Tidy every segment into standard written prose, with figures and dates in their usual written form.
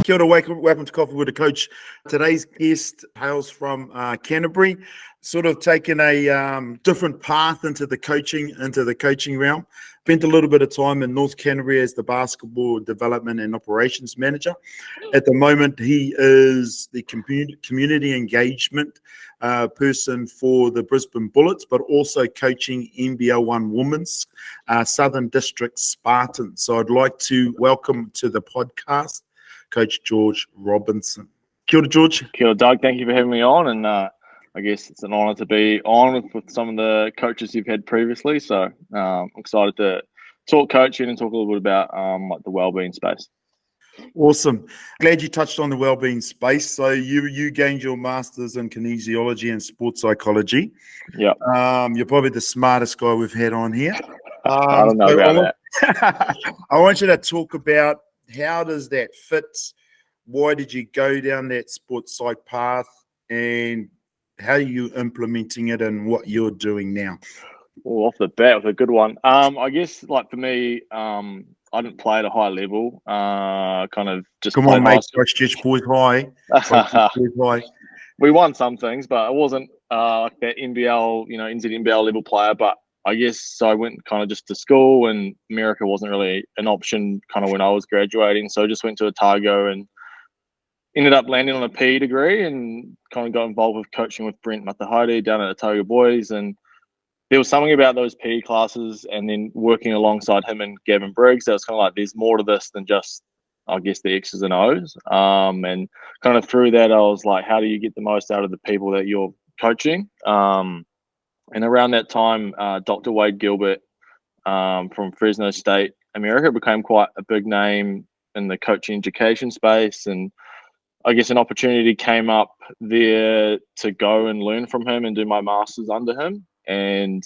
Kia ora, welcome to Coffee with a Coach. Today's guest hails from Canterbury, sort of taken a different path into the coaching realm. Spent a little bit of time in North Canterbury as the basketball development and operations manager. At the moment, he is the community engagement person for the Brisbane Bullets, but also coaching NBL 1 Women's Southern District Spartans. So I'd like to welcome to the podcast Coach George Robinson. Kia ora, George. Kia ora, Doug. Thank you for having me on. And I guess it's an honour to be on with some of the coaches you've had previously. So I'm excited to talk coaching and talk a little bit about like the wellbeing space. Awesome. Glad you touched on the wellbeing space. So you gained your master's in kinesiology and sports psychology. Yeah. You're probably the smartest guy we've had on here. I don't know about that. I want you to talk about how does that fit? Why did you go down that sports psych path, and how are you implementing it and what you're doing now? Well, off the bat with a good one. I guess like for me, I didn't play at a high level. Kind of just come on, mate. Christchurch boys high. We won some things, but I wasn't like that NBL, NZNBL level player. But I guess so. I went kind of just to school, and America wasn't really an option kind of when I was graduating. So I just went to Otago and ended up landing on a PE degree, and kind of got involved with coaching with Brent Matahari down at Otago Boys. And there was something about those PE classes, and then working alongside him and Gavin Briggs, that was kind of like, there's more to this than just, I guess, the X's and O's. And kind of through that, I was like, how do you get the most out of the people that you're coaching? And around that time, Dr. Wade Gilbert from Fresno State, America, became quite a big name in the coaching education space. And I guess an opportunity came up there to go and learn from him and do my master's under him. And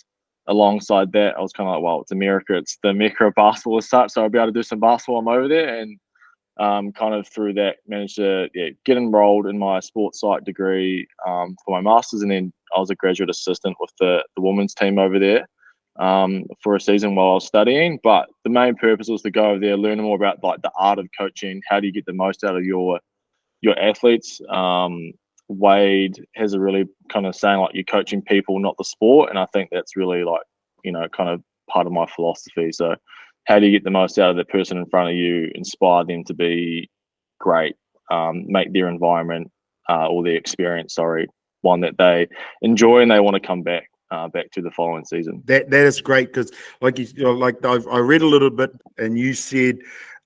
alongside that, I was kind of like, well, it's America. It's the mecca of basketball as such. So I'll be able to do some basketball. I'm over there. And kind of through that, managed to get enrolled in my sports psych degree for my master's. And then I was a graduate assistant with the women's team over there for a season while I was studying. But the main purpose was to go over there, learn more about like the art of coaching. How do you get the most out of your athletes? Wade has a really kind of saying like, you're coaching people, not the sport. And I think that's really like, kind of part of my philosophy. So how do you get the most out of the person in front of you, inspire them to be great, make their environment or their experience, one that they enjoy and they want to come back to the following season. That is great, because I read a little bit, and you said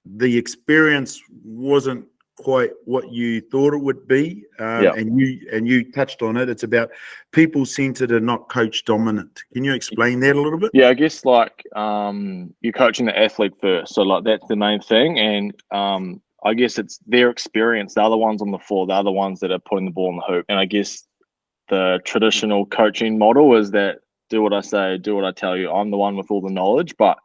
the experience wasn't quite what you thought it would be, and you touched on it. It's about people centered and not coach dominant. Can you explain that a little bit? Yeah, I guess like you're coaching the athlete first, so like that's the main thing. And I guess it's their experience. They're the ones on the floor. They're the ones that are putting the ball in the hoop. And I guess the traditional coaching model is that do what I say, do what I tell you. I'm the one with all the knowledge. But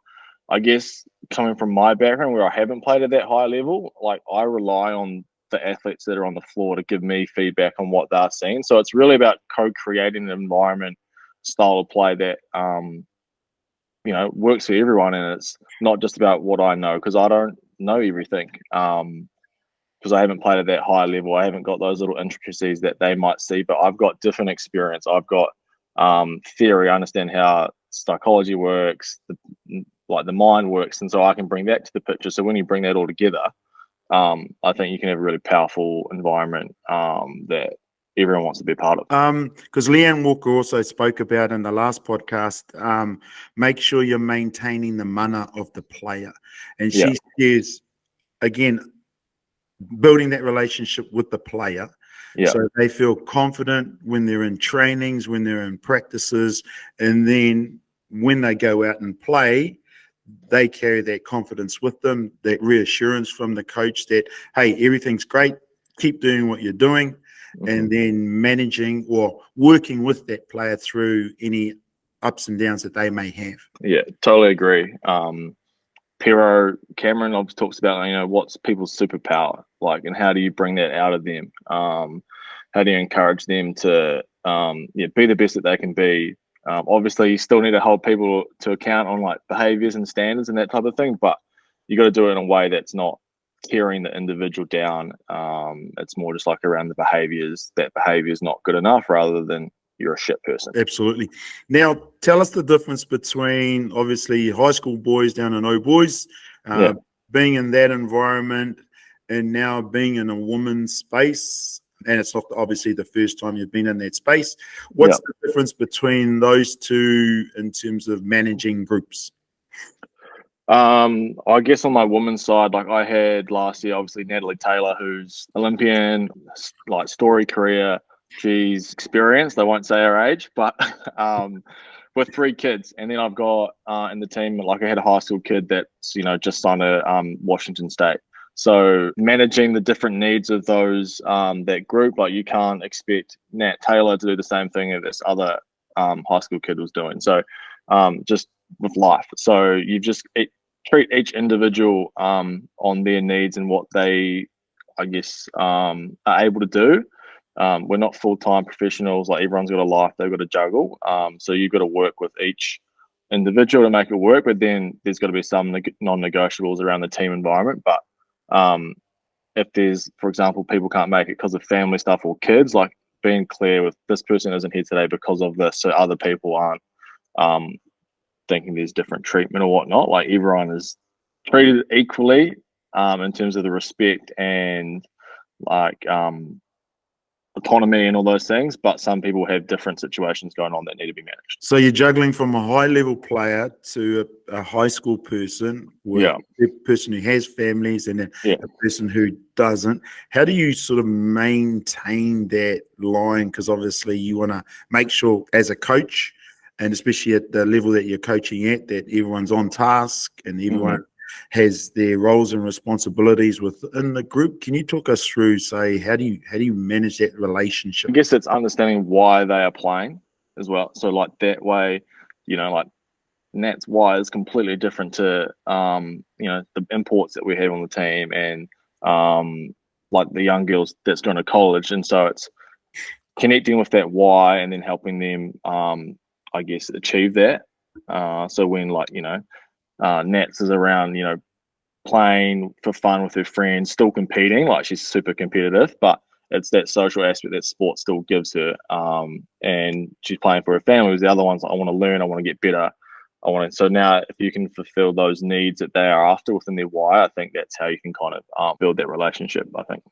I guess coming from my background where I haven't played at that high level, like I rely on the athletes that are on the floor to give me feedback on what they're seeing. So it's really about co-creating an environment, style of play that, works for everyone. And it's not just about what I know, because I don't know everything. Because I haven't played at that high level. I haven't got those little intricacies that they might see, but I've got different experience. I've got theory. I understand how psychology works, the mind works, and so I can bring that to the picture. So when you bring that all together, I think you can have a really powerful environment that everyone wants to be a part of. Because Leanne Walker also spoke about in the last podcast, make sure you're maintaining the mana of the player. And she says, again, building that relationship with the player. So they feel confident when they're in trainings, when they're in practices, and then when they go out and play, they carry that confidence with them, that reassurance from the coach that, hey, everything's great, keep doing what you're doing, and then managing or working with that player through any ups and downs that they may have. Yeah, totally agree. Pero Cameron always talks about, what's people's superpower, like, and how do you bring that out of them? How do you encourage them to be the best that they can be? Obviously, you still need to hold people to account on like behaviors and standards and that type of thing, but you got to do it in a way that's not tearing the individual down. It's more just like around the behaviors. That behavior is not good enough, rather than you're a shit person. Absolutely. Now, tell us the difference between obviously high school boys down in O Boys, being in that environment, and now being in a woman's space. And it's not obviously the first time you've been in that space. What's the difference between those two in terms of managing groups? I guess on my woman's side, like I had last year, obviously Natalie Taylor, who's Olympian, like story career. She's experienced. I won't say her age, but with 3 kids, and then I've got in the team, like I had a high school kid that's just signed a Washington State. So managing the different needs of those that group, like you can't expect Nat Taylor to do the same thing that this other high school kid was doing. So just with life, so you just treat each individual on their needs and what they, I guess, are able to do. We're not full-time professionals. Like everyone's got a life they've got to juggle. So you've got to work with each individual to make it work. But then there's got to be some non-negotiables around the team environment. But if there's, for example, people can't make it because of family stuff or kids, like being clear with this person isn't here today because of this, so other people aren't thinking there's different treatment or whatnot. Like everyone is treated equally in terms of the respect and like autonomy and all those things, but some people have different situations going on that need to be managed. So you're juggling from a high level player to a high school person, with a person who has families and a person who doesn't. How do you sort of maintain that line? Because obviously you want to make sure as a coach, and especially at the level that you're coaching at, that everyone's on task and everyone has their roles and responsibilities within the group. Can you talk us through, say, how do you manage that relationship? I guess it's understanding why they are playing as well. So like that way, like Nat's why is completely different to the imports that we have on the team, and like the young girls that's going to college. And so it's connecting with that why and then helping them I guess achieve that. So when Nats is around, playing for fun with her friends, still competing, like she's super competitive, but it's that social aspect that sport still gives her. And she's playing for her family. The other ones, I want to learn, I want to get better. So now if you can fulfill those needs that they are after within their why, I think that's how you can kind of build that relationship, I think.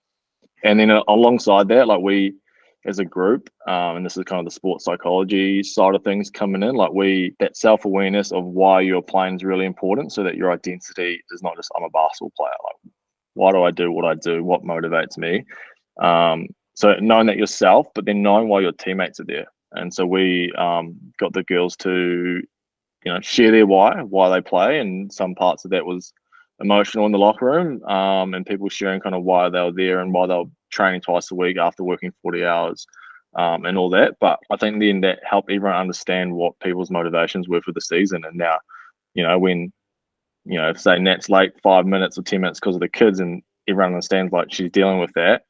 And then alongside that, like we, as a group, and this is kind of the sports psychology side of things coming in, like that self-awareness of why you're playing is really important, so that your identity is not just I'm a basketball player. Like, why do I do what I do? What motivates me? So knowing that yourself, but then knowing why your teammates are there. And so we got the girls to, share their why they play, and some parts of that was emotional in the locker room, and people sharing kind of why they were there and why they were training twice a week after working 40 hours and all that. But I think then that helped everyone understand what people's motivations were for the season. And now, when, say Nat's late 5 minutes or 10 minutes because of the kids, and everyone understands like she's dealing with that,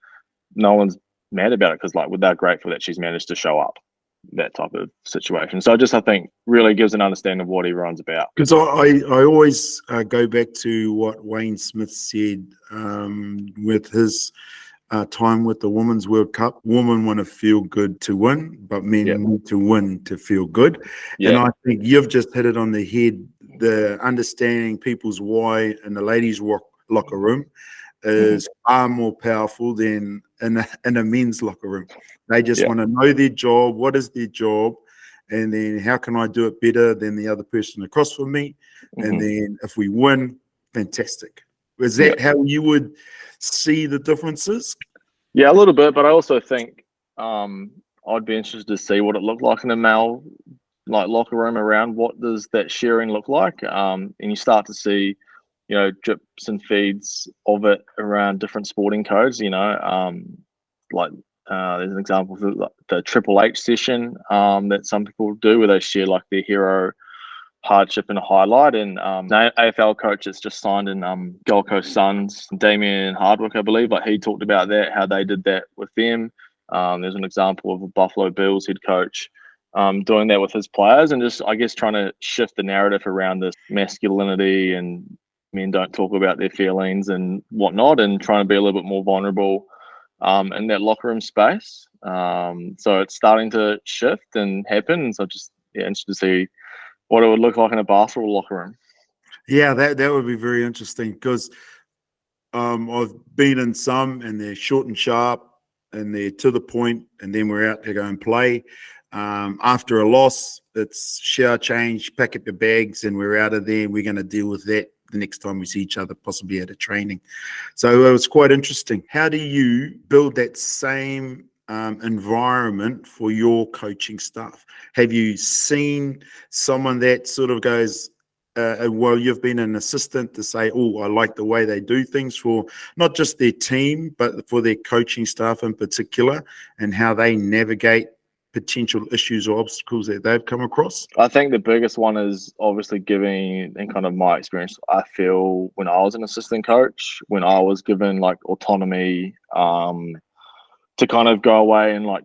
no one's mad about it, because like they're grateful that she's managed to show up, that type of situation. So I think really gives an understanding of what everyone's about. Because I always go back to what Wayne Smith said with his time with the Women's World Cup. Women want to feel good to win, but men need to win to feel good. And I think you've just hit it on the head. The understanding people's why in the ladies' locker room is far more powerful than in a men's locker room. They just want to know their job. What is their job? And then how can I do it better than the other person across from me? And then if we win, fantastic. Is that how you would see the differences? Yeah, a little bit, but I also think I'd be interested to see what it looked like in a male locker room around what does that sharing look like. And you start to see, drips and feeds of it around different sporting codes, there's an example of the Triple H session that some people do, where they share like their hero, hardship, and a highlight. And the AFL coach that's just signed in Gold Coast Suns, Damien Hardwick, I believe, like he talked about that, how they did that with them. There's an example of a Buffalo Bills head coach doing that with his players, and just, I guess, trying to shift the narrative around this masculinity and men don't talk about their feelings and whatnot, and trying to be a little bit more vulnerable in that locker room space. So it's starting to shift and happen. So just interested to see what it would look like in a basketball locker room. Yeah, that would be very interesting, because I've been in some, and they're short and sharp, and they're to the point, and then we're out to go and play. After a loss, it's shower change, pack up your bags, and we're out of there. We're going to deal with that the next time we see each other, possibly at a training. So it was quite interesting. How do you build that same environment for your coaching staff? Have you seen someone that sort of goes, well, you've been an assistant, to say, oh, I like the way they do things for not just their team, but for their coaching staff in particular, and how they navigate potential issues or obstacles that they've come across? I think the biggest one is obviously giving, and kind of my experience, I feel when I was an assistant coach, when I was given like autonomy to kind of go away and like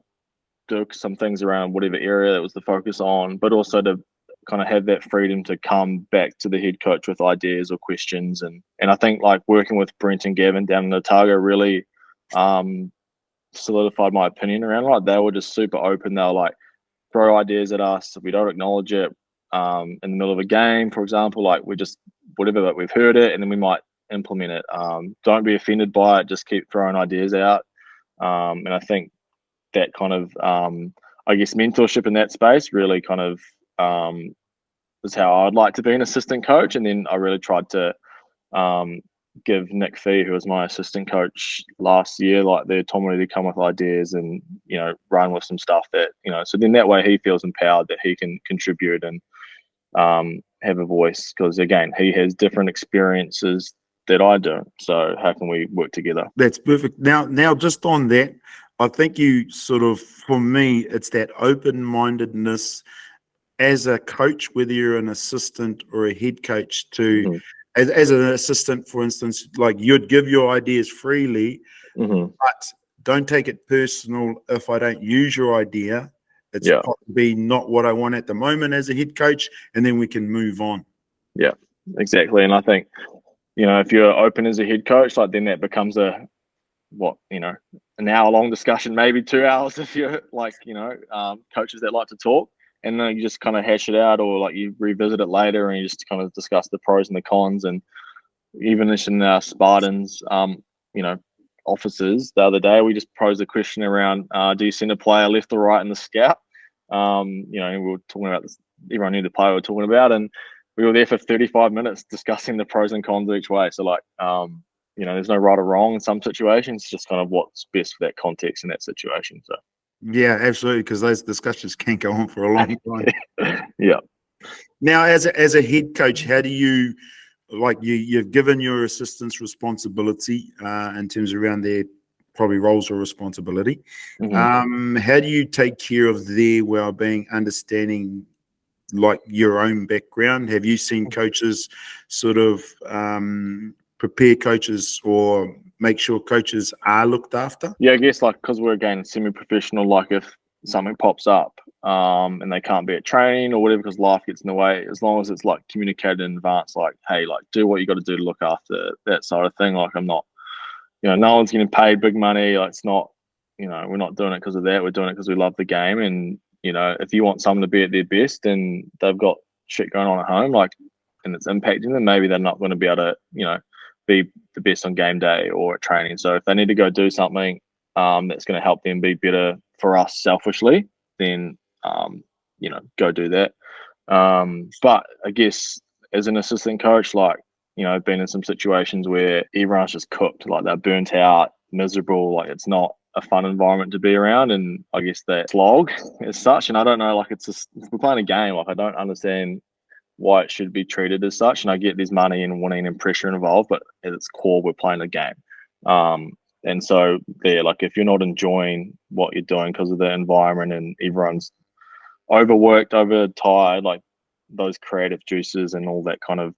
do some things around whatever area that was the focus on, but also to kind of have that freedom to come back to the head coach with ideas or questions. And I think like working with Brent and Gavin down in Otago really solidified my opinion around, like, they were just super open. They were like, throw ideas at us, we don't acknowledge it in the middle of a game, for example, like we just whatever, but we've heard it and then we might implement it. Don't be offended by it, just keep throwing ideas out. And I think that kind of I guess mentorship in that space really kind of is how I'd like to be an assistant coach. And then I really tried to give Nick Fee, who was my assistant coach last year, like the autonomy to come with ideas and, you know, run with some stuff that, you know, so then that way he feels empowered that he can contribute and have a voice, because again, he has different experiences that I do. So how can we work together? That's perfect. Now just on that, I think you sort of, for me, it's that open-mindedness as a coach, whether you're an assistant or a head coach, to as an assistant, for instance, like you'd give your ideas freely, but don't take it personal if I don't use your idea. It's probably not what I want at the moment as a head coach, and then we can move on. Yeah, exactly. And I think, you know, if you're open as a head coach, like then that becomes an hour long discussion, maybe 2 hours if you're like, you know, coaches that like to talk. And then you just kind of hash it out, or like you revisit it later and you just kind of discuss the pros and the cons. And even in our Spartans, officers the other day, we just posed a question around, do you send a player left or right in the scout? And we were talking about this, everyone knew the player we were talking about, and we were there for 35 minutes discussing the pros and cons each way. So like, there's no right or wrong in some situations, just kind of what's best for that context in that situation. So. Yeah, absolutely, because those discussions can go on for a long time. Yeah. Now, as a head coach, how do you, like, you've given your assistants responsibility in terms of around their probably roles or responsibility. How do you take care of their well-being, understanding like your own background? Have you seen coaches sort of prepare coaches or make sure coaches are looked after? Yeah, I guess like because we're again semi-professional, like if something pops up and they can't be at training or whatever because life gets in the way, as long as it's like communicated in advance, like, hey, like do what you got to do to look after that side of thing. Like I'm not, no one's getting paid big money. Like it's not, we're not doing it because of that. We're doing it because we love the game. And, if you want someone to be at their best and they've got shit going on at home, like, and it's impacting them, maybe they're not going to be able to, be the best on game day or at training. So if they need to go do something that's going to help them be better for us selfishly, then go do that. But I guess as an assistant coach, like, I've been in some situations where everyone's just cooked, like they're burnt out, miserable, like it's not a fun environment to be around. And I guess that slog as such, and I don't know, like it's just, we're playing a game, like I don't understand why it should be treated as such. And I get there's money and winning and pressure involved, but at its core, we're playing a game. And so like if you're not enjoying what you're doing because of the environment and everyone's overworked, overtired, like those creative juices and all that kind of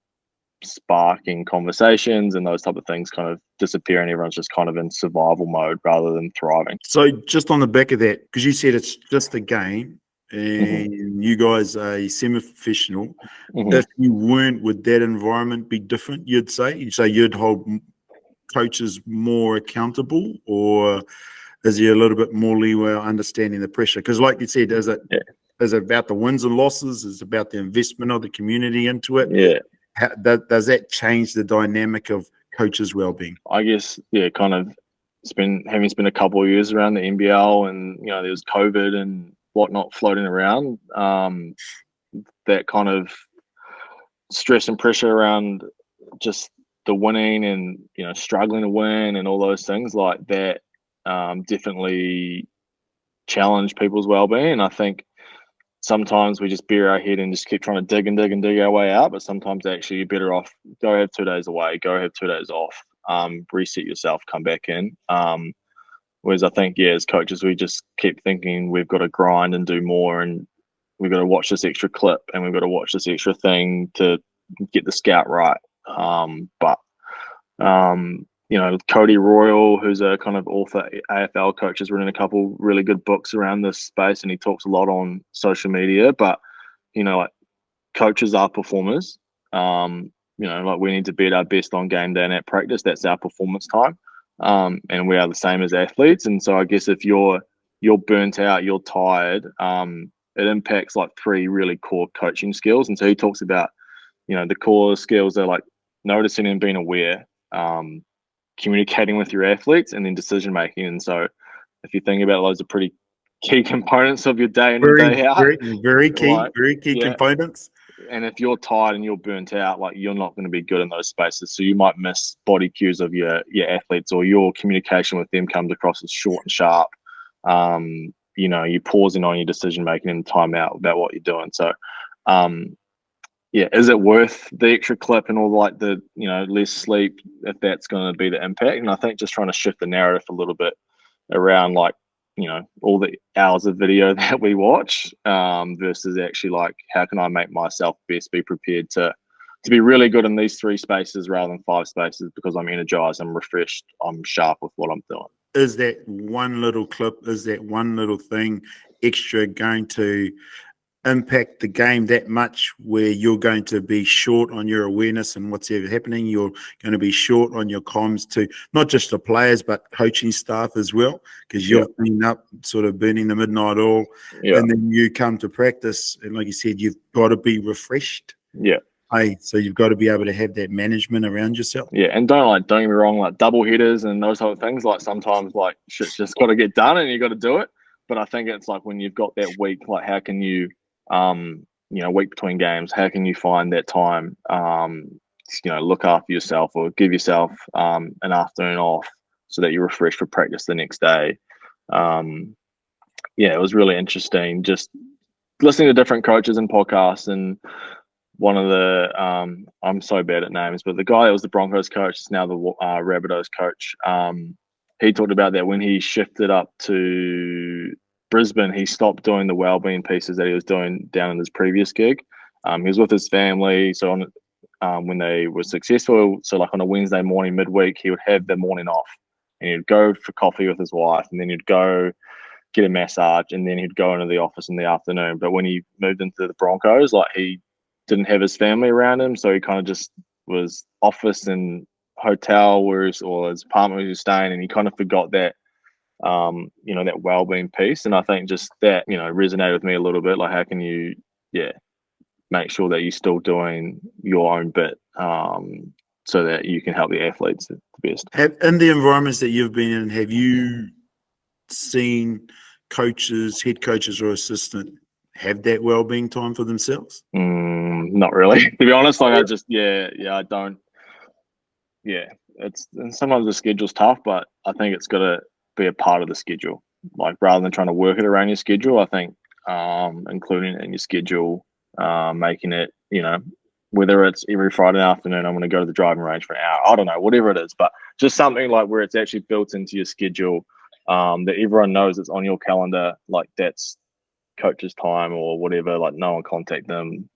sparking conversations and those type of things kind of disappear, and everyone's just kind of in survival mode rather than thriving. So just on the back of that, because you said it's just a game, and you guys are semi-professional. Mm-hmm. If you weren't, would that environment be different, you'd say? You'd say you'd hold coaches more accountable, or is there a little bit more leeway understanding the pressure? Because like you said, is it about the wins and losses? Is it about the investment of the community into it? Yeah. How, does that change the dynamic of coaches' well-being? I guess, kind of having spent a couple of years around the NBL, and there was COVID and whatnot floating around. That kind of stress and pressure around just the winning and struggling to win and all those things like that definitely challenge people's well-being. And I think sometimes we just bury our head and just keep trying to dig and dig and dig our way out, but sometimes actually you're better off go have 2 days away, go have 2 days off, reset yourself, come back in. Whereas I think, as coaches, we just keep thinking we've got to grind and do more, and we've got to watch this extra clip and we've got to watch this extra thing to get the scout right. But Cody Royal, who's a kind of author AFL coach, has written a couple really good books around this space, and he talks a lot on social media. But like coaches are performers. Like we need to be at our best on game day and at practice. That's our performance time. And we are the same as athletes. And so I guess if you're burnt out, you're tired, it impacts like 3 really core coaching skills. And so he talks about, the core skills are like noticing and being aware, communicating with your athletes, and then decision making. And so if you think about those are pretty key components of your day in and day out. Very key components. And if you're tired and you're burnt out, like you're not going to be good in those spaces. So you might miss body cues of your athletes, or your communication with them comes across as short and sharp. You're pausing on your decision making in timeout about what you're doing. So is it worth the extra clip and all like the less sleep if that's going to be the impact? And I think just trying to shift the narrative a little bit around like all the hours of video that we watch versus actually like how can I make myself best be prepared to be really good in these 3 spaces rather than 5 spaces, because I'm energized, I'm refreshed, I'm sharp with what I'm doing. Is that one little clip, is that one little thing extra going to impact the game that much, where you're going to be short on your awareness and what's ever happening? You're going to be short on your comms to not just the players but coaching staff as well, because you've been up sort of burning the midnight oil, and then you come to practice and like you said, you've got to be refreshed. So you've got to be able to have that management around yourself. And don't get me wrong, like double headers and those type of things, like sometimes like shit's just got to get done and you got to do it. But I think it's like when you've got that week, like how can you week between games, how can you find that time, look after yourself or give yourself an afternoon off so that you're refreshed for practice the next day. It was really interesting just listening to different coaches and podcasts. And one of the I'm so bad at names, but the guy that was the Broncos coach is now the Rabbitohs coach. He talked about that when he shifted up to Brisbane, he stopped doing the wellbeing pieces that he was doing down in his previous gig. He was with his family, so on when they were successful, so like on a Wednesday morning midweek, he would have the morning off, and he'd go for coffee with his wife, and then he'd go get a massage, and then he'd go into the office in the afternoon. But when he moved into the Broncos, like he didn't have his family around him, so he kind of just was office and hotel or his apartment where he was staying, and he kind of forgot that that well-being piece. And I think just that resonated with me a little bit, like how can you make sure that you're still doing your own bit so that you can help the athletes the best. In the environments that you've been in, have you seen coaches, head coaches or assistant have that well-being time for themselves? Not really, to be honest. Like I just I don't. It's, and sometimes the schedule's tough, but I think it's got to be a part of the schedule. Like rather than trying to work it around your schedule, I think including it in your schedule, making it, whether it's every Friday afternoon, I'm going to go to the driving range for an hour. I don't know, whatever it is, but just something like where it's actually built into your schedule, that everyone knows it's on your calendar, like that's coach's time or whatever, like no one contact them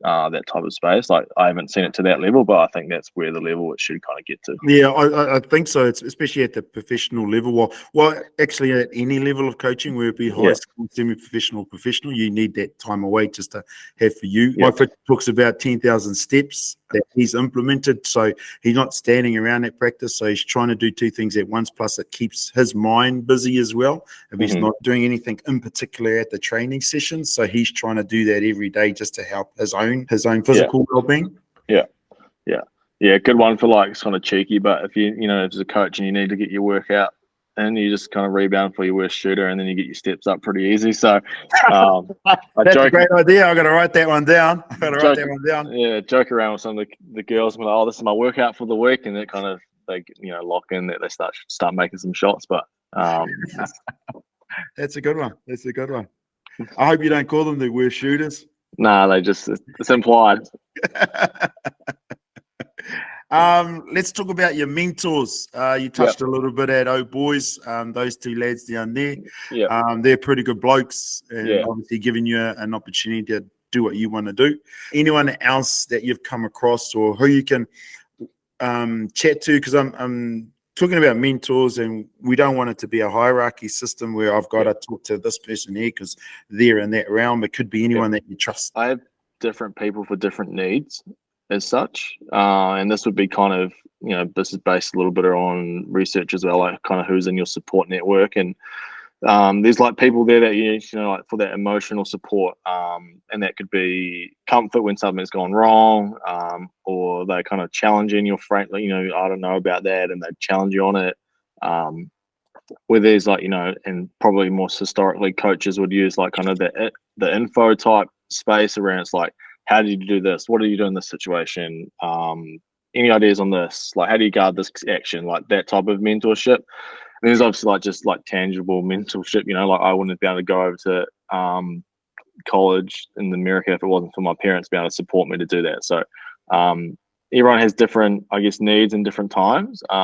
that type of space. Like I haven't seen it to that level, but I think that's where the level it should kind of get to. Yeah, I think so. It's especially at the professional level. Well, actually at any level of coaching, whether it be high school, semi-professional, professional, you need that time away just to have for you. My friend talks about 10,000 steps that he's implemented. So he's not standing around at practice. So he's trying to do two things at once. Plus it keeps his mind busy as well. If he's not doing anything in particular at the training sessions. So he's trying to do that every day just to help his own physical well-being. Yeah, good one for like kind of cheeky, but if you know, as a coach and you need to get your workout and you just kind of rebound for your worst shooter and then you get your steps up pretty easy. So that's a great idea. I got to write that one down. Yeah, joke around with some of the girls and be like, oh, this is my workout for the week, and it kind of they lock in that they start making some shots. But that's a good one. I hope you don't call them the worst shooters. Nah, it's implied. Let's talk about your mentors. You touched a little bit at Old Boys. Those two lads down there. They're pretty good blokes, and obviously giving you an opportunity to do what you want to do. Anyone else that you've come across or who you can chat to? Because I'm talking about mentors, and we don't want it to be a hierarchy system where I've got to talk to this person here because they're in that realm. It could be anyone that you trust. I have different people for different needs as such, and this would be kind of, this is based a little bit on research as well, like kind of who's in your support network. And there's like people there that you know, like for that emotional support, and that could be comfort when something's gone wrong, or they're kind of challenging your friend, like, I don't know about that, and they challenge you on it. Where there's like, and probably more historically, coaches would use like kind of the info type space around. It's like, how did you do this? What do you do in this situation? Any ideas on this? Like, how do you guard this action? Like that type of mentorship. And there's obviously like just like tangible mentorship. Like I wouldn't be able to go over to college in America if it wasn't for my parents being able to support me to do that. So everyone has different, I guess, needs in different times. So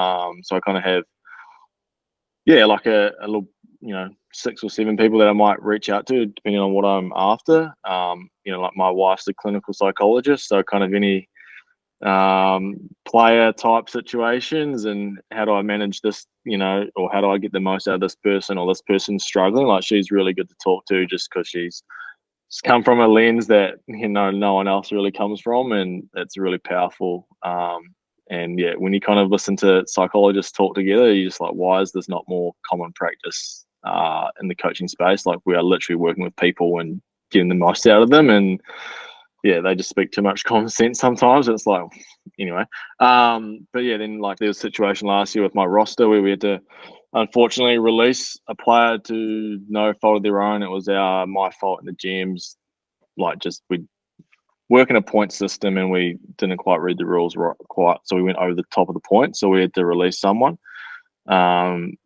I kind of have, like a little, 6 or 7 people that I might reach out to depending on what I'm after. Like my wife's a clinical psychologist, so kind of any player type situations and how do I manage this, or how do I get the most out of this person, or this person's struggling. Like she's really good to talk to just because she's come from a lens that, no one else really comes from, and it's really powerful. And when you kind of listen to psychologists talk together, you're just like, why is this not more common practice in the coaching space? Like we are literally working with people and getting the most out of them, and they just speak too much common sense sometimes. It's like, anyway. But then like there was a situation last year with my roster where we had to unfortunately release a player to no fault of their own. It was my fault, and the GM's like we work in a point system and we didn't quite read the rules quite, so we went over the top of the point, so we had to release someone, and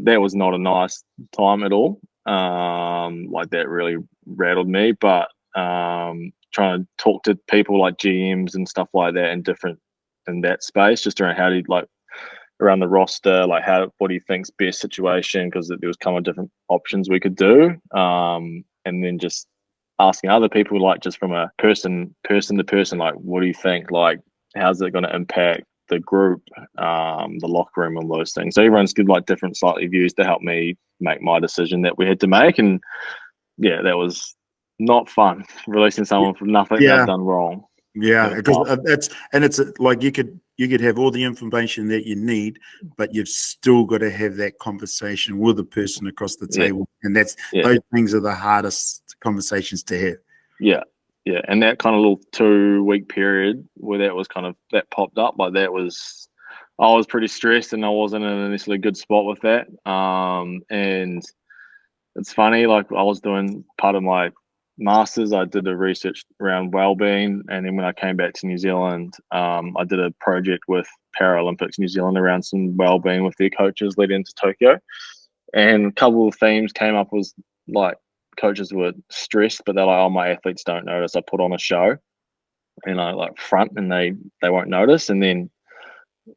that was not a nice time at all. Like that really rattled me, but trying to talk to people like GMs and stuff like that in that space, just around how do you, like around the roster, like what do you think's best situation, because there was kind of different options we could do, and then just asking other people, like just from a person to person, like what do you think, like how's it going to impact the group, the locker room, and those things. So everyone's good, like different slightly views to help me make my decision that we had to make. And that was not fun, releasing someone for nothing they've done wrong. Because it's like you could have all the information that you need, but you've still got to have that conversation with the person across the table, and those things are the hardest conversations to have. And that kind of little 2-week period where that popped up, like I was pretty stressed and I wasn't in a necessarily good spot with that. And it's funny, like I was doing part of my masters, I did a research around wellbeing, and then when I came back to New Zealand, I did a project with Paralympics New Zealand around some wellbeing with their coaches leading into Tokyo, and a couple of themes came up. Was like coaches were stressed, but they're like, oh, my athletes don't notice, I put on a show and I like front and they won't notice. And then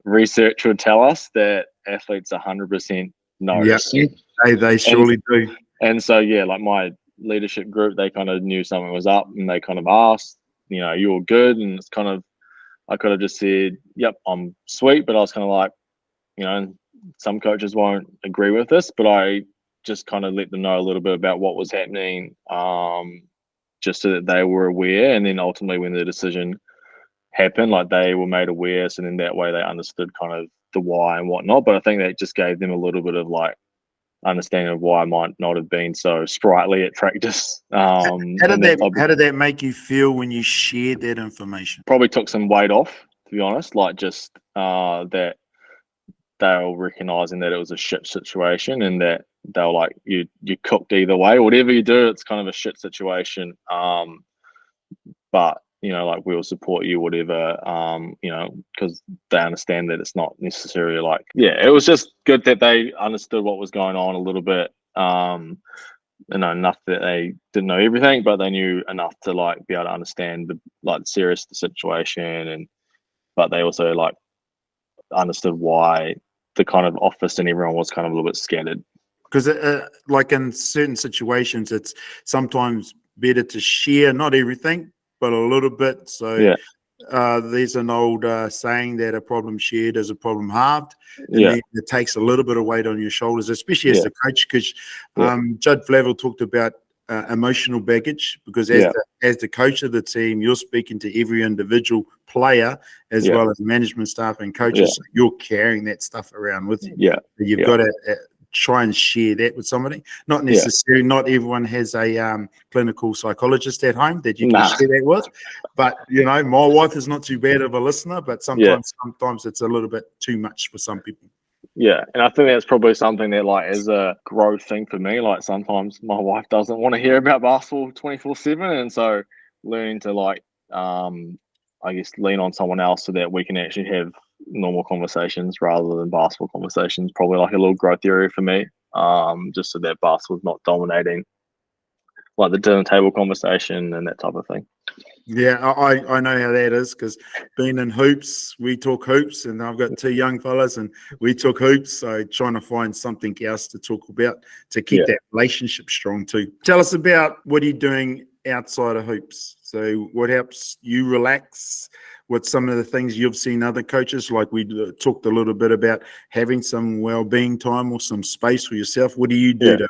research would tell us that athletes 100% notice. They surely do. And so like my leadership group, they kind of knew something was up and they kind of asked, you're good. And it's kind of, I could have just said, yep, I'm sweet. But I was kind of like, some coaches won't agree with this, but I just kind of let them know a little bit about what was happening, just so that they were aware. And then ultimately when the decision happened, like they were made aware. So then that way they understood kind of the why and whatnot. But I think that just gave them a little bit of like understanding of why I might not have been so sprightly at practice. How did that make you feel when you shared that information? Probably took some weight off, to be honest. Like just that they were recognizing that it was a shit situation, and that they were like, you cooked either way. Whatever you do, it's kind of a shit situation. But like we'll support you, whatever. Because they understand that it's not necessarily like, it was just good that they understood what was going on a little bit. Enough that they didn't know everything, but they knew enough to like be able to understand the serious of the situation, but they also like understood why the kind of office and everyone was kind of a little bit scattered. Because like in certain situations, it's sometimes better to share not everything, but a little bit. So there's an old saying that a problem shared is a problem halved, and then it takes a little bit of weight on your shoulders, especially as the coach. Because Judd Flavel talked about emotional baggage, because as the coach of the team, you're speaking to every individual player as well as management staff and coaches. So you're carrying that stuff around with you. You've got to try and share that with somebody. Not necessarily, not everyone has a clinical psychologist at home that you can share that with. But my wife is not too bad of a listener, but sometimes it's a little bit too much for some people. Yeah, and I think that's probably something that like is a growth thing for me. Like sometimes my wife doesn't want to hear about basketball 24/7, and so learning to like I guess lean on someone else so that we can actually have normal conversations rather than basketball conversations, probably like a little growth area for me. Just so that basketball's not dominating like the dinner table conversation and that type of thing. Yeah, I know how that is, because being in hoops, we talk hoops, and I've got two young fellas and we talk hoops. So trying to find something else to talk about to keep that relationship strong too. Tell us about what are you doing outside of hoops? So what helps you relax? What's some of the things you've seen other coaches, like we talked a little bit about having some well-being time or some space for yourself. What do you do to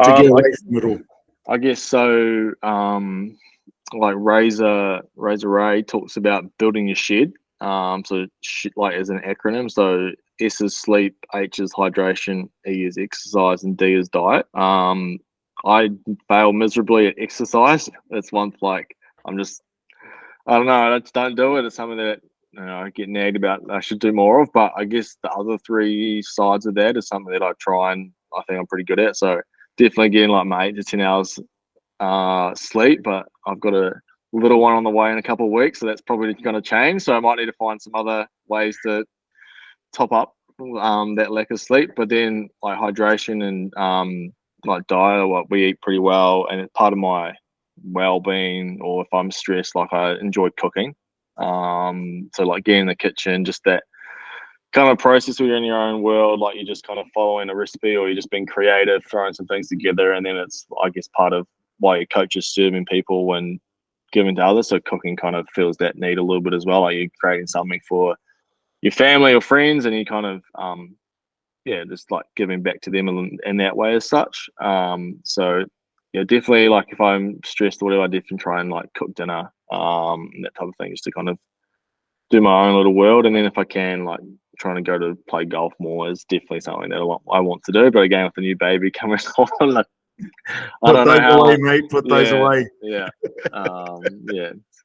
get away from it all? I guess so. Like Razor Ray talks about building your shed. So like as an acronym. So S is sleep, H is hydration, E is exercise, and D is diet. I fail miserably at exercise. It's one like I don't know. I just don't do it. It's something that I get nagged about. I should do more of. But I guess the other three sides of that is something that I try and I think I'm pretty good at. So definitely getting like my 8 to 10 hours sleep, but I've got a little one on the way in a couple of weeks, so that's probably going to change. So I might need to find some other ways to top up that lack of sleep. But then like hydration and like diet, what we eat pretty well, and it's part of my well-being. Or if I'm stressed, like I enjoy cooking. So like getting in the kitchen, just that kind of process where you're in your own world, like you're just kind of following a recipe, or you're just being creative, throwing some things together, and then it's I guess part of why your coach is serving people and giving to others. So cooking kind of fills that need a little bit as well. Like you're creating something for your family or friends, and you kind of just like giving back to them in that way as such. So definitely like if I'm stressed or whatever, I definitely try and like cook dinner, and that type of thing, just to kind of do my own little world. And then if I can, like trying to go to play golf more is definitely something that I want to do. But again, with the new baby coming on, like, I don't know how. Away, mate. Put those away. Yeah.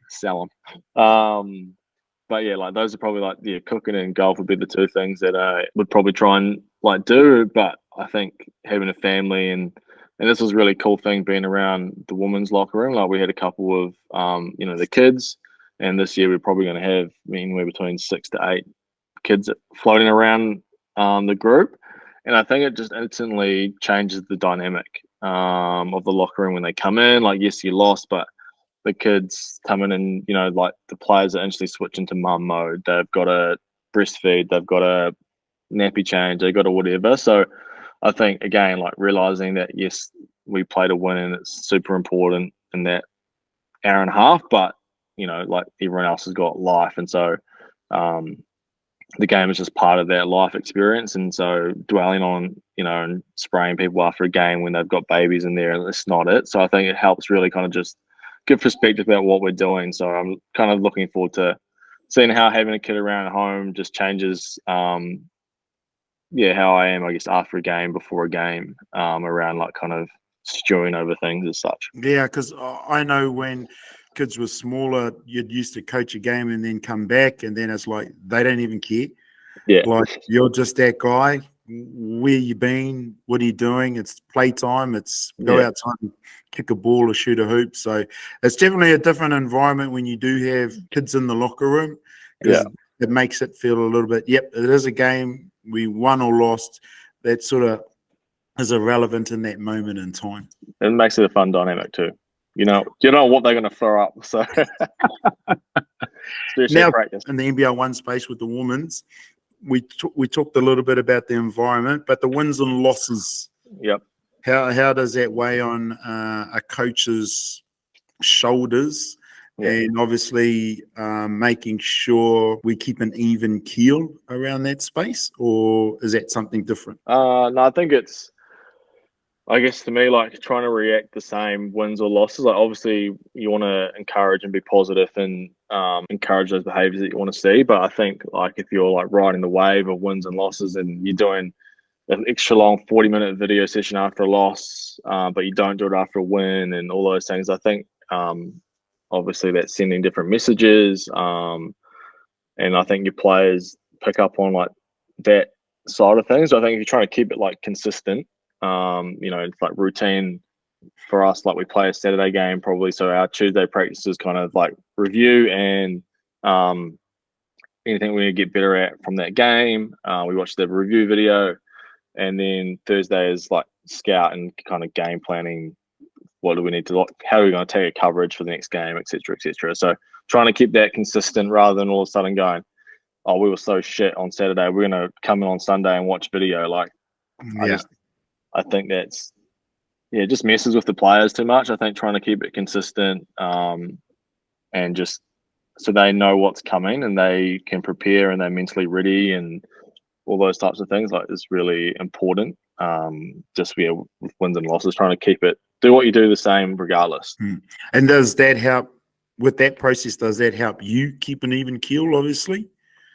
Sell them. But yeah, like those are probably like cooking and golf would be the two things that I would probably try and like do. But I think having a family and this was a really cool thing being around the women's locker room. Like we had a couple of the kids, and this year we're probably going to have anywhere between 6 to 8 kids floating around the group. And I think it just instantly changes the dynamic of the locker room when they come in. Like, yes, you lost, but the kids come in and, like the players are instantly switch into mum mode. They've got to breastfeed. They've got a nappy change. They've got to whatever. So I think, again, like realizing that, yes, we play to win and it's super important, and that hour and a half, but you know, like everyone else has got life, and so the game is just part of that life experience. And so dwelling on, you know, and spraying people after a game when they've got babies in there, that's not it. So I think it helps really kind of just give perspective about what we're doing. So I'm kind of looking forward to seeing how having a kid around at home just changes, how I am, I guess, after a game, before a game, around like kind of stewing over things as such. Yeah, because I know when kids were smaller, you'd used to coach a game and then come back, and then it's like they don't even care. Yeah. Like, you're just that guy. Where you been? What are you doing? It's playtime. It's go outside and kick a ball or shoot a hoop. So it's definitely a different environment when you do have kids in the locker room, because it makes it feel a little bit, yep, it is a game. We won or lost. That sort of is irrelevant in that moment in time. It makes it a fun dynamic too. You know what they're going to throw up. So now, practice. In the NBL one space with the women's, we talked a little bit about the environment, but the wins and losses. Yep. How does that weigh on a coach's shoulders? Yeah. And obviously making sure we keep an even keel around that space, or is that something different? No, I think it's, I guess to me, like trying to react the same wins or losses. Like obviously you want to encourage and be positive and encourage those behaviors that you want to see. But I think like if you're like riding the wave of wins and losses and you're doing an extra long 40-minute video session after a loss, but you don't do it after a win and all those things, I think obviously that's sending different messages. And I think your players pick up on like that side of things. So I think if you're trying to keep it like consistent, it's like routine for us. Like we play a Saturday game probably, so our Tuesday practice is kind of like review and anything we need to get better at from that game. We watch the review video, and then Thursday is like scout and kind of game planning. What do we need to? How are we going to take a coverage for the next game, etc., etc. So trying to keep that consistent rather than all of a sudden going, "Oh, we were so shit on Saturday. We're going to come in on Sunday and watch video." Like, I think that's it just messes with the players too much. I think trying to keep it consistent and just so they know what's coming and they can prepare and they're mentally ready and all those types of things like is really important. Just with wins and losses, trying to keep it, do what you do the same regardless. And does that help with that process? Does that help you keep an even keel? Obviously,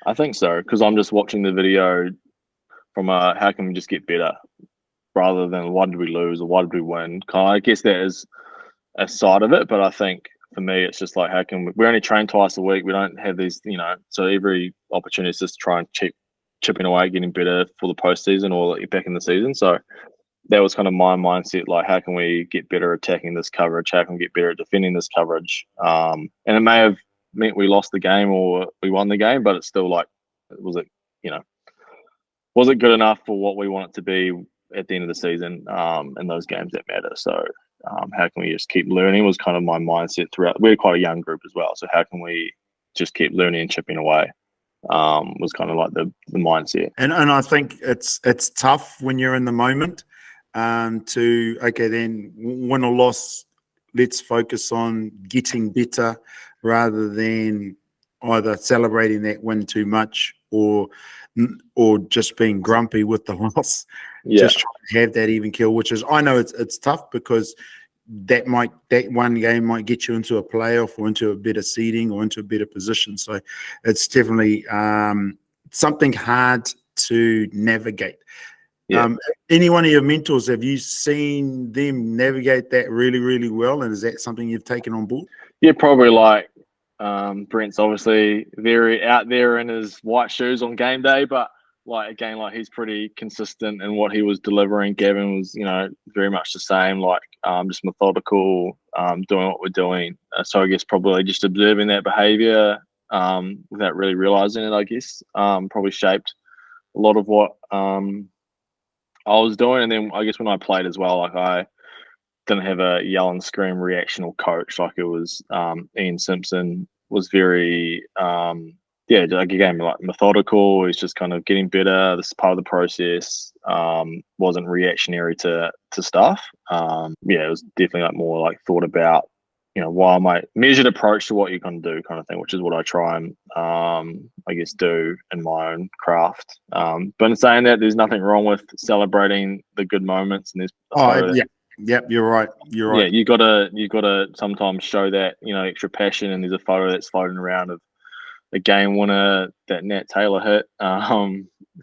I think so, because I'm just watching the video from how can we just get better, rather than why did we lose or why did we win. I guess that is a side of it, but I think for me it's just like how can we only train twice a week. We don't have these, so every opportunity is just to try and chipping away, getting better for the postseason or back in the season. So that was kind of my mindset, like how can we get better attacking this coverage? How can we get better at defending this coverage? And it may have meant we lost the game or we won the game, but it's still like, was it good enough for what we want it to be at the end of the season in those games that matter? So how can we just keep learning was kind of my mindset throughout. We're quite a young group as well. So how can we just keep learning and chipping away? Was kind of like the mindset. And I think it's tough when you're in the moment to, okay, then win or loss, let's focus on getting better rather than either celebrating that win too much or just being grumpy with the loss. Just trying to have that even keel, which is, I know it's tough because that one game might get you into a playoff or into a better seeding or into a better position. So it's definitely something hard to navigate. Any one of your mentors, have you seen them navigate that really, really well? And is that something you've taken on board? Yeah, probably like Brent's obviously very out there in his white shoes on game day, but like again, like he's pretty consistent in what he was delivering. Gavin was, very much the same, like just methodical, doing what we're doing. So I guess probably just observing that behavior without really realizing it, I guess, probably shaped a lot of what I was doing. And then I guess when I played as well, like I didn't have a yell and scream reactional coach. Like it was Ian Simpson was very like again, like methodical. He's just kind of getting better. This is part of the process. Wasn't reactionary to stuff. It was definitely like more like thought about why am I measured approach to what you're going to do kind of thing, which is what I try and, I guess, do in my own craft. But in saying that, there's nothing wrong with celebrating the good moments. And there's Yep, you're right. You're right. Yeah, you gotta sometimes show that, extra passion. And there's a photo that's floating around of a game winner that Nat Taylor hit,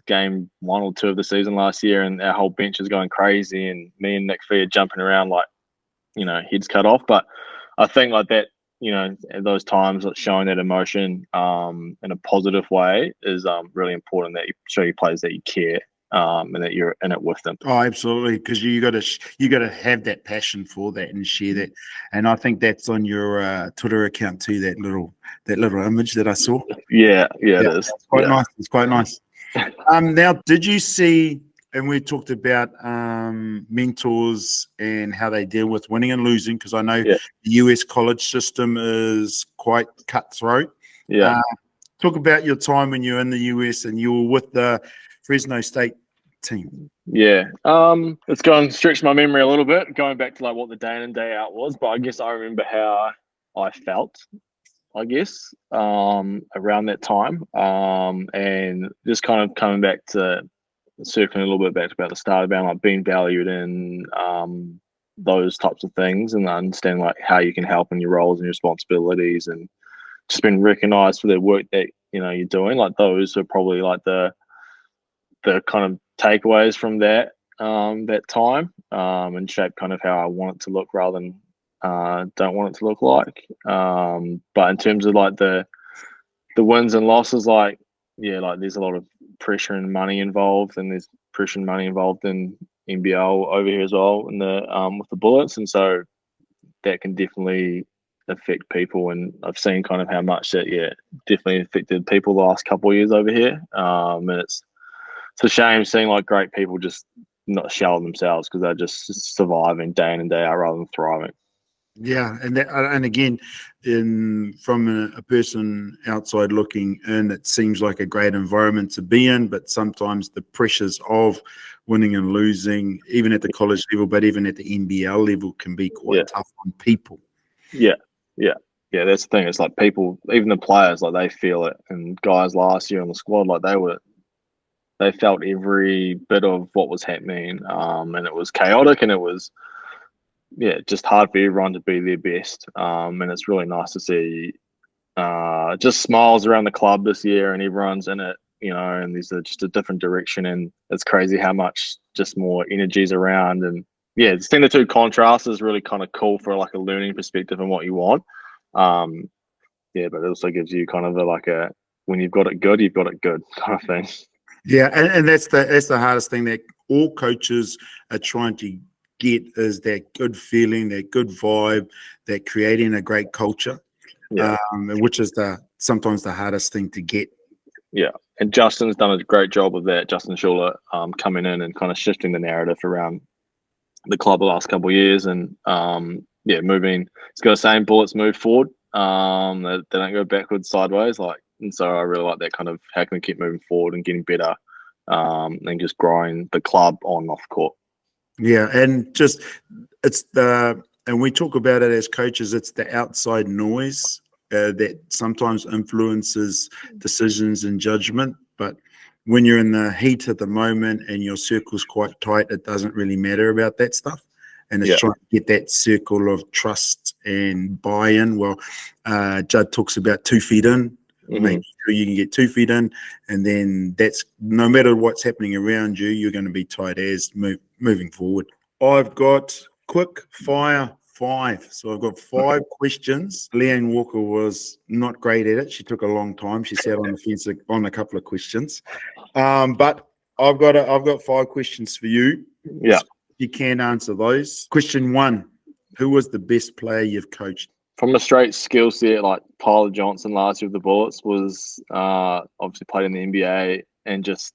game 1 or 2 of the season last year, and our whole bench is going crazy, and me and Nick Fee are jumping around like, heads cut off. But I think like that, at those times, like showing that emotion in a positive way is really important, that you show your players that you care, and that you're in it with them. Oh, absolutely, because you got to have that passion for that and share that, and I think that's on your Twitter account too. That little image that I saw. Yeah, it is. It's quite nice. It's quite nice. Now, did you see? And we talked about mentors and how they deal with winning and losing, because I know the US college system is quite cutthroat. Yeah. Talk about your time when you're in the US and you were with the Fresno State team. Yeah. It's going to stretch my memory a little bit, going back to like what the day in and day out was. But I guess I remember how I felt, I guess, around that time. And just kind of coming back to circling a little bit back about the start about like being valued in those types of things, and understanding like how you can help in your roles and your responsibilities, and just being recognized for the work that you're doing. Like those are probably like the kind of takeaways from that that time, and shape kind of how I want it to look rather than don't want it to look like. But in terms of like the wins and losses, like there's a lot of pressure and money involved, and there's pressure and money involved in NBL over here as well, in the with the Bullets, and so that can definitely affect people. And I've seen kind of how much that definitely affected people the last couple of years over here. And it's a shame seeing like great people just not shallow themselves, because they're just surviving day in and day out rather than thriving. Yeah, and again, from a person outside looking in, it seems like a great environment to be in, but sometimes the pressures of winning and losing, even at the college level, but even at the NBL level, can be quite tough on people. Yeah. That's the thing. It's like people, even the players, like they feel it. And guys last year on the squad, like they felt every bit of what was happening, and it was chaotic, and it was just hard for everyone to be their best. And it's really nice to see just smiles around the club this year, and everyone's in it, and there's just a different direction, and it's crazy how much just more energy's around. And seeing the two contrasts is really kind of cool for like a learning perspective and what you want. But it also gives you kind of when you've got it good kind of thing. Yeah, and that's the hardest thing that all coaches are trying to get, is that good feeling, that good vibe, that creating a great culture, which is sometimes the hardest thing to get. Yeah, and Justin's done a great job of that. Justin Schuller coming in and kind of shifting the narrative around the club the last couple of years, and moving. It's got the same Bullets move forward. They don't go backwards, sideways, and so I really like that kind of how can we keep moving forward and getting better, and just growing the club on and off court. Yeah, and just and we talk about it as coaches, it's the outside noise that sometimes influences decisions and judgment. But when you're in the heat of the moment and your circle's quite tight, it doesn't really matter about that stuff. And it's trying to get that circle of trust and buy-in. Well, Judd talks about 2 feet in. Make sure you can get 2 feet in, and then that's no matter what's happening around you, you're going to be tight as moving forward. I've got quick fire 5. So I've got 5 questions. Leanne Walker was not great at it. She took a long time. She sat on the fence on a couple of questions. But I've got 5 questions for you. Yeah. So you can answer those. Question 1, who was the best player you've coached? From a straight skill set, like Tyler Johnson last year with the Bullets was obviously played in the NBA, and just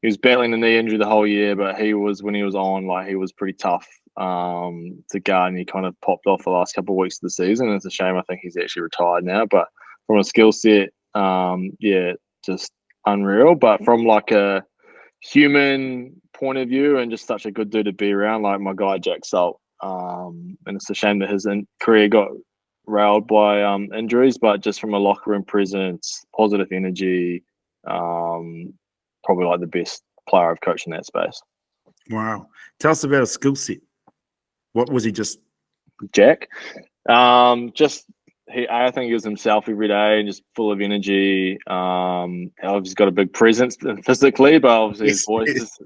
he was battling the knee injury the whole year, but when he was on, like he was pretty tough to guard, and he kind of popped off the last couple of weeks of the season. It's a shame. I think he's actually retired now, but from a skill set, just unreal. But from like a human point of view, and just such a good dude to be around, like my guy Jack Salt. And it's a shame that his career got railed by injuries, but just from a locker room presence, positive energy, probably like the best player I've coached in that space. Wow. Tell us about a skill set. What was he just? Jack. I think he was himself every day and just full of energy. Obviously got a big presence physically, but obviously his voice is,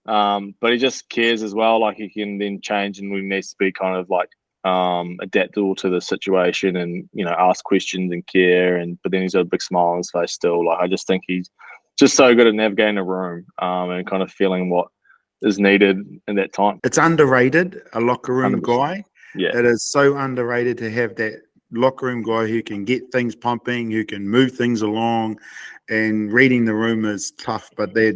but he just cares as well. Like he can then change and when he needs to be kind of like adaptable to the situation and, you know, ask questions and care. But then he's got a big smile on his face still. Like I just think he's just so good at navigating a room and kind of feeling what is needed in that time. It's underrated, a locker room 100%. guy. Yeah. It is so underrated to have that locker room guy who can get things pumping, who can move things along, and reading the room is tough, but they're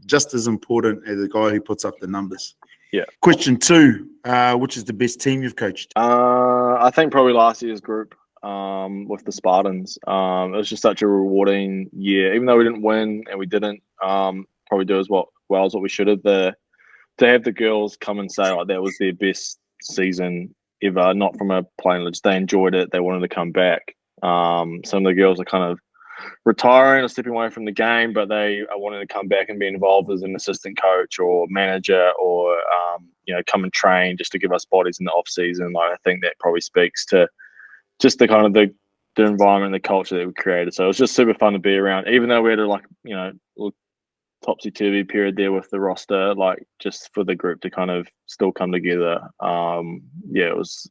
just as important as the guy who puts up the numbers. Yeah. Question 2, which is the best team you've coached? I think probably last year's group with the Spartans. It was just such a rewarding year, even though we didn't win and we didn't probably do as well as what we should have. To have the girls come and say like that was their best season ever, not from a playing, just they enjoyed it, they wanted to come back. Some of the girls are kind of retiring or stepping away from the game, but they are wanting to come back and be involved as an assistant coach or manager or you know, come and train just to give us bodies in the off season. Like I think that probably speaks to just the kind of the environment, the culture that we created. So it was just super fun to be around, even though we had a, like, you know, topsy-turvy period there with the roster, like just for the group to kind of still come together. It was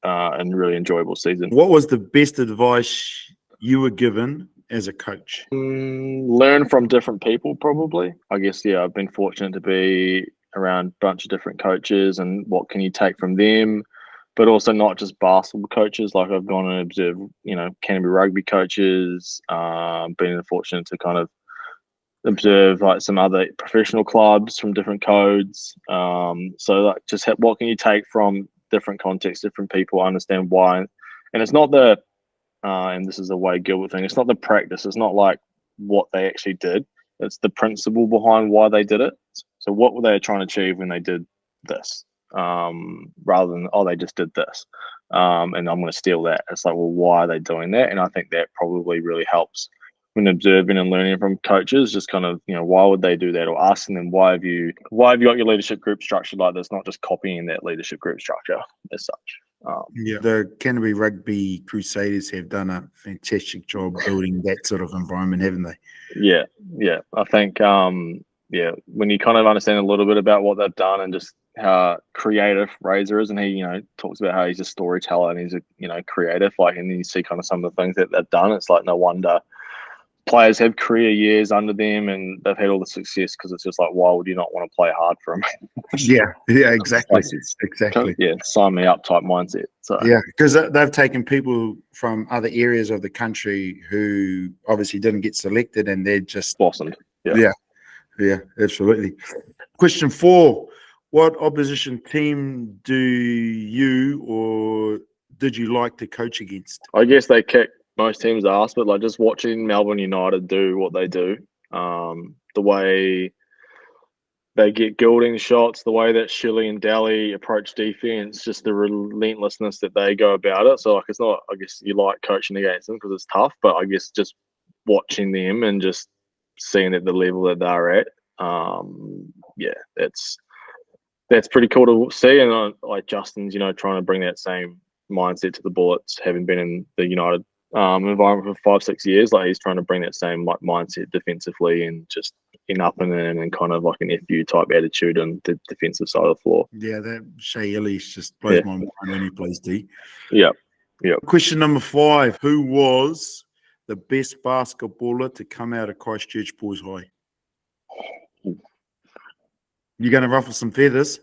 a really enjoyable season. What was the best advice you were given as a coach? Learn from different people, probably. I guess, yeah, I've been fortunate to be around a bunch of different coaches and what can you take from them, but also not just basketball coaches. Like I've gone and observed, you know, Canterbury rugby coaches, been fortunate to kind of observe like some other professional clubs from different codes. So like just what can you take from different contexts, different people, understand why. And it's not the, and this is a Wade Gilbert thing, it's not the practice. It's not like what they actually did. It's the principle behind why they did it. So what were they trying to achieve when they did this? Rather than, oh, they just did this. And I'm going to steal that. It's like, well, why are they doing that? And I think that probably really helps when observing and learning from coaches, just kind of, you know, why would they do that, or asking them why have you got your leadership group structured like this, not just copying that leadership group structure as such. The Canterbury Rugby Crusaders have done a fantastic job building that sort of environment, haven't they? Yeah. I think when you kind of understand a little bit about what they've done and just how creative Razor is, and he, you know, talks about how he's a storyteller and he's a, you know, creative, like, and then you see kind of some of the things that they've done. It's like no wonder players have career years under them and they've had all the success, because it's just like, why would you not want to play hard for them? Exactly. Exactly. Yeah, sign me up type mindset. So yeah, because they've taken people from other areas of the country who obviously didn't get selected, and they're just blossomed. Yeah, absolutely. Question 4: what opposition team do you or did you like to coach against? I guess they kick most teams' ass, but like just watching Melbourne United do what they do, the way they get gilding shots, the way that Shilly and Daly approach defense, just the relentlessness that they go about it. So like, it's not, I guess you like coaching against them because it's tough, but I guess just watching them and just seeing at the level that they're at, that's pretty cool to see. And like Justin's, you know, trying to bring that same mindset to the Bullets, having been in the United environment for 5-6 years. Like he's trying to bring that same like mindset defensively and just in up and in and kind of like an FU type attitude on the defensive side of the floor. Yeah, that Shea Ellis just blows my mind when he plays D. Yeah. Question number 5: who was the best basketballer to come out of Christchurch Boys High? You're going to ruffle some feathers.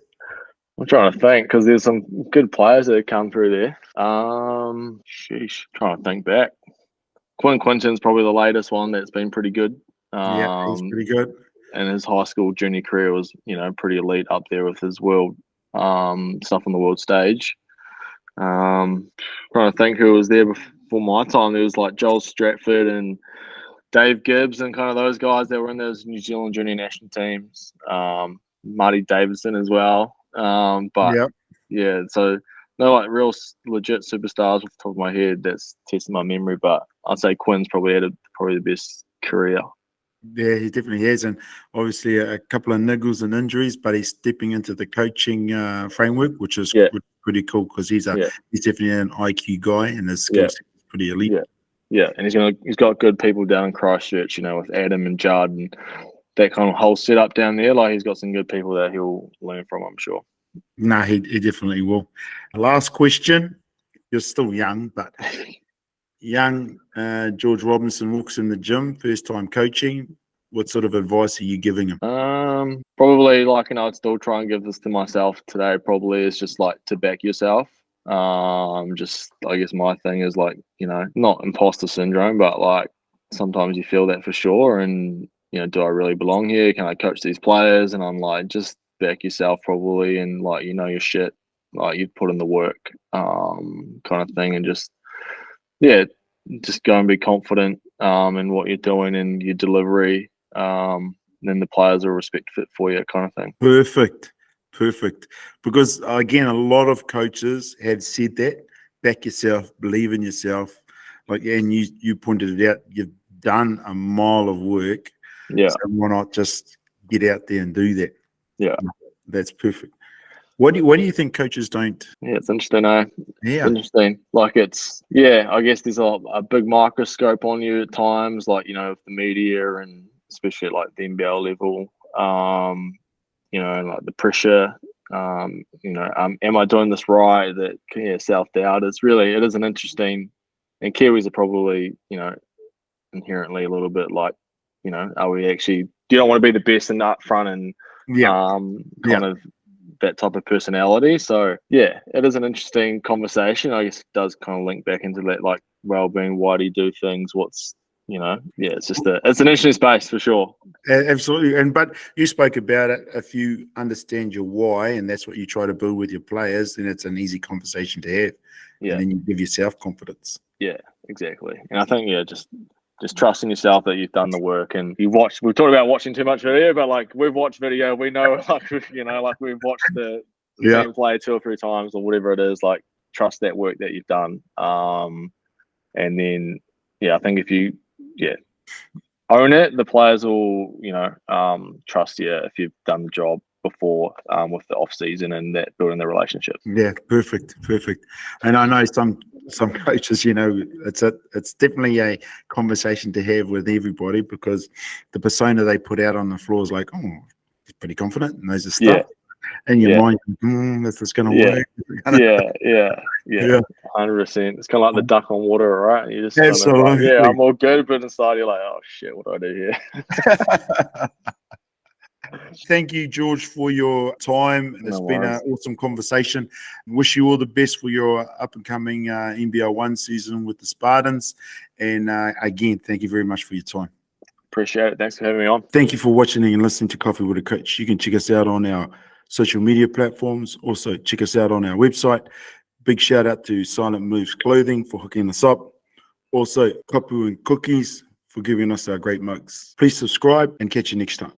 I'm trying to think because there's some good players that have come through there. Trying to think back. Quinn Quinton's probably the latest one that's been pretty good. Yeah, he's pretty good. And his high school junior career was, you know, pretty elite up there with his world stuff on the world stage. Trying to think who was there before my time. There was like Joel Stratford and Dave Gibbs and kind of those guys that were in those New Zealand junior national teams. Marty Davidson as well. So no like real legit superstars off the top of my head. That's testing my memory, but I'd say Quinn's probably had probably the best career. Yeah, he definitely has, and obviously a couple of niggles and injuries, but he's stepping into the coaching framework, which is pretty cool because he's definitely an IQ guy, and his skill set is pretty elite. Yeah, and he's got good people down in Christchurch, you know, with Adam and Judd and that kind of whole setup down there. Like he's got some good people that he'll learn from, I'm sure. No, he definitely will. Last question. You're still young, but young George Robinson walks in the gym, first time coaching. What sort of advice are you giving him? Probably like, you know, I'd still try and give this to myself today. Probably is just like to back yourself. Just I guess my thing is like, you know, not imposter syndrome, but like sometimes you feel that for sure. And you know, do I really belong here? Can I coach these players? And I'm like, just back yourself probably, and like you know your shit, like you put in the work, kind of thing, and just go and be confident in what you're doing and your delivery. Then the players will respect it for you, kind of thing. Perfect. Because again, a lot of coaches have said that: back yourself, believe in yourself. Like, and you pointed it out. You've done a mile of work. Yeah. So why not just get out there and do that? Yeah. That's perfect. What do you think coaches don't? Yeah, it's interesting, eh? Yeah. It's interesting. Like I guess there's a big microscope on you at times, like, you know, with the media and especially at like the NBL level, you know, like the pressure, you know, am I doing this right? That self-doubt. It is an interesting, and Kiwis are probably, you know, inherently a little bit like, you know, are we actually, you don't want to be the best and up front and kind of that type of personality. So yeah, it is an interesting conversation. I guess it does kind of link back into that like well-being. Why do you do things? What's, you know, it's an interesting space for sure. Absolutely. But you spoke about it. If you understand your why and that's what you try to build with your players, then it's an easy conversation to have. Yeah. And then you give yourself confidence. Yeah, exactly. And I think just trusting yourself that you've done the work. And we've talked about watching too much video, but like we've watched video, we know, like, you know, like we've watched the team play 2 or 3 times or whatever it is, like trust that work that you've done. And then, I think if you, own it, the players will, you know, trust you if you've done the job before with the off season and that building the relationship. Yeah, perfect. And I know some coaches, you know, it's definitely a conversation to have with everybody because the persona they put out on the floor is like, oh, he's pretty confident and knows his stuff. And your mind, this is going to work. Yeah, 100%. It's kind of like the duck on water, right? You just absolutely, kind of like, I'm all good, but inside you're like, oh shit, what do I do here? Thank you, George, for your time. It's been an awesome conversation. Wish you all the best for your up-and-coming NBL 1 season with the Spartans. And again, thank you very much for your time. Appreciate it. Thanks for having me on. Thank you for watching and listening to Coffee with a Coach. You can check us out on our social media platforms. Also, check us out on our website. Big shout out to Silent Moves Clothing for hooking us up. Also, Kapu and Cookies for giving us our great mugs. Please subscribe and catch you next time.